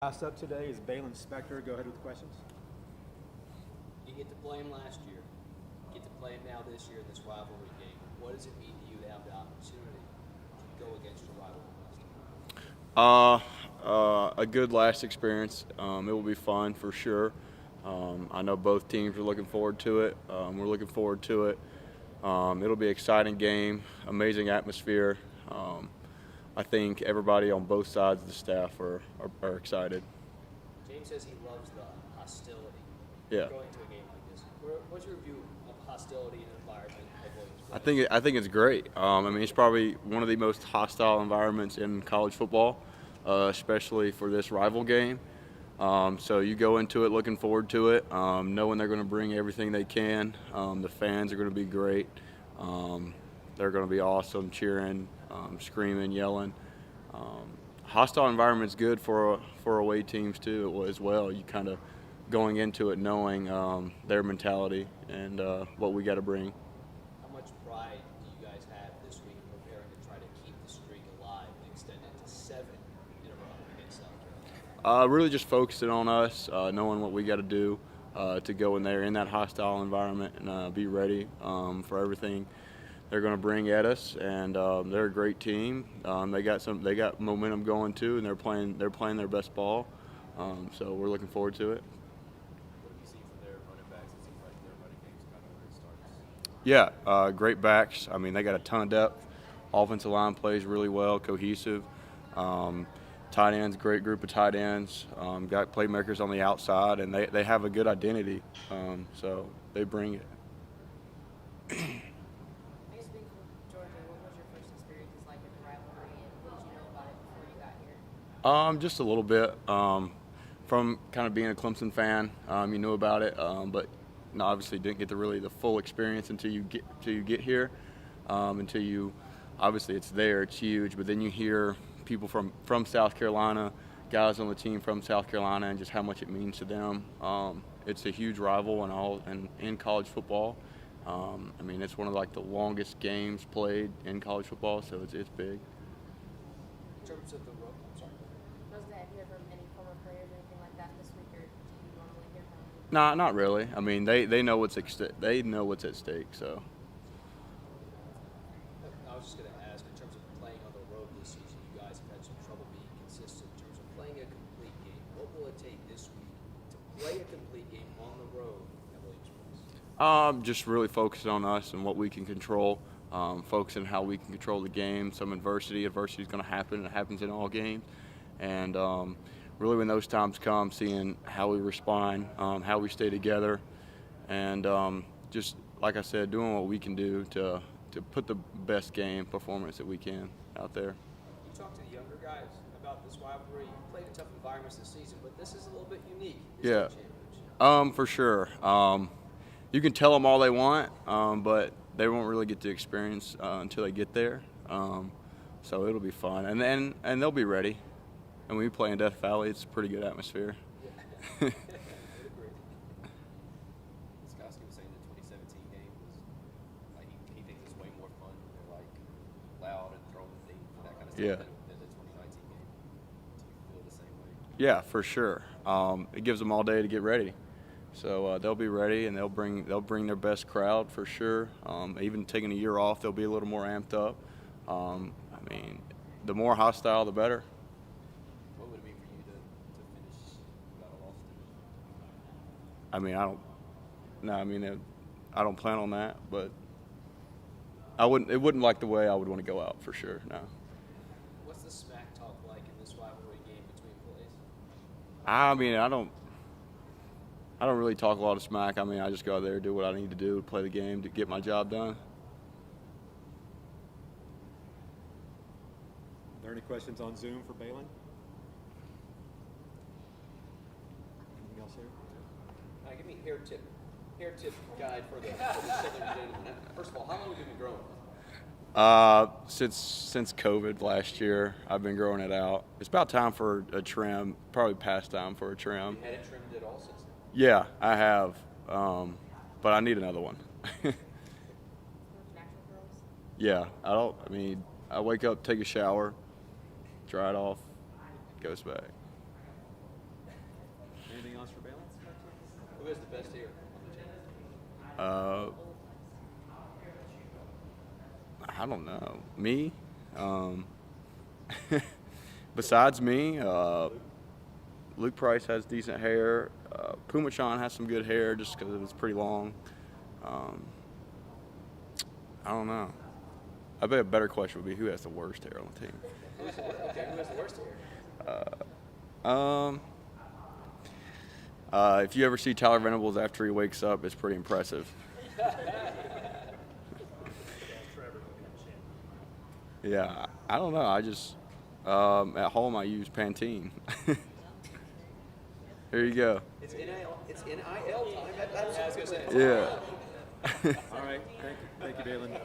Last up today is Baylon Spector. Go ahead with the questions. You get to play him last year. You get to play him now this year in this rivalry game. What does it mean to you to have the opportunity to go against your rival? A good last experience. It will be fun for sure. I know both teams are looking forward to it. We're looking forward to it. It'll be an exciting game, amazing atmosphere. I think everybody on both sides of the staff are excited. James says he loves the hostility. Yeah. Going to a game like this. What's your view of hostility in an environment of Williams? I think it's great. It's probably one of the most hostile environments in college football, especially for this rival game. So you go into it looking forward to it, knowing they're going to bring everything they can. The fans are going to be great. They're going to be awesome, cheering, screaming, yelling. Hostile environment's good for away teams too as well. You kind of going into it knowing their mentality and what we got to bring. How much pride do you guys have this week in preparing to try to keep the streak alive and extend it to 7 in a row against South Carolina? Really just focusing on us, knowing what we got to do to go in there in that hostile environment and be ready for everything they're going to bring at us. And they're a great team. They got momentum going too, and they're playing their best ball. So we're looking forward to it. What have you seen from their running backs? It seems like their running game's kind of where it starts. Yeah, great backs. They got a ton of depth. Offensive line plays really well, cohesive. Tight ends, great group of tight ends. Got playmakers on the outside, and they have a good identity. So they bring it. I guess being from Georgia, what was your first experiences like in the rivalry, and what did you know about it before you got here? Just a little bit. From kind of being a Clemson fan, you knew about it, but obviously didn't get the full experience until you get here. Until you, obviously it's there, it's huge, but then you hear people from South Carolina, guys on the team from South Carolina, and just how much it means to them. It's a huge rival in college football. It's one of the longest games played in college football, so it's big. In terms of the rook, I'm sorry. Was that, have you heard from any former players or anything like that this week, or do you normally hear from them? Nah, not really. They know what's at stake. So. I was just going to ask, in terms of playing on the road this season, you guys have had some trouble being consistent. In terms of playing a complete game, what will it take this week to play a complete game on the road at Williams? Just really focusing on us and what we can control. Focusing on how we can control the game. Some adversity is going to happen. It happens in all games. And really, when those times come, seeing how we respond, how we stay together, and just like I said, doing what we can do to put the best game performance that we can out there. You talk to the younger guys about this rivalry. You played in tough environments this season, but this is a little bit unique. Yeah, for sure. You can tell them all they want, but they won't really get to experience until they get there. So it'll be fun, and they'll be ready. And when we play in Death Valley, it's a pretty good atmosphere. Yeah. Skoski was saying the 2017 game was he thinks it's way more fun. They're loud and throwing things and that kind of stuff Yeah. than the 2019 game. Do you feel the same way? Yeah, for sure. It gives them all day to get ready. So they'll be ready, and they'll bring their best crowd for sure. Even taking a year off, they'll be a little more amped up. The more hostile, the better. What would it mean for you to finish without a loss? I don't plan on that, but it wouldn't like the way I would want to go out for sure. No. What's the smack talk like in this rivalry game between plays? I don't really talk a lot of smack. I just go out there, do what I need to do, play the game, to get my job done. Are there any questions on Zoom for Baylon? Anything else here? Give me a hair tip guide for the Southern gentleman. First of all, how long have you been growing? Since COVID last year, I've been growing it out. It's about time for a trim, probably past time for a trim. You had it trimmed at all since then? Yeah, I have, but I need another one. Natural curls? Yeah, I wake up, take a shower, dry it off, goes back. else for Baylon? Who has the best hair on the team? I don't know. Me? Besides me, Luke Price has decent hair. Puma Sean has some good hair just because it was pretty long. I don't know. I bet a better question would be who has the worst hair on the team. Who has the worst hair? If you ever see Tyler Venables after he wakes up, it's pretty impressive. Yeah, I don't know. I just at home I use Pantene. There you go. It's NIL time. That's Yeah. All right. Thank you, Baylon.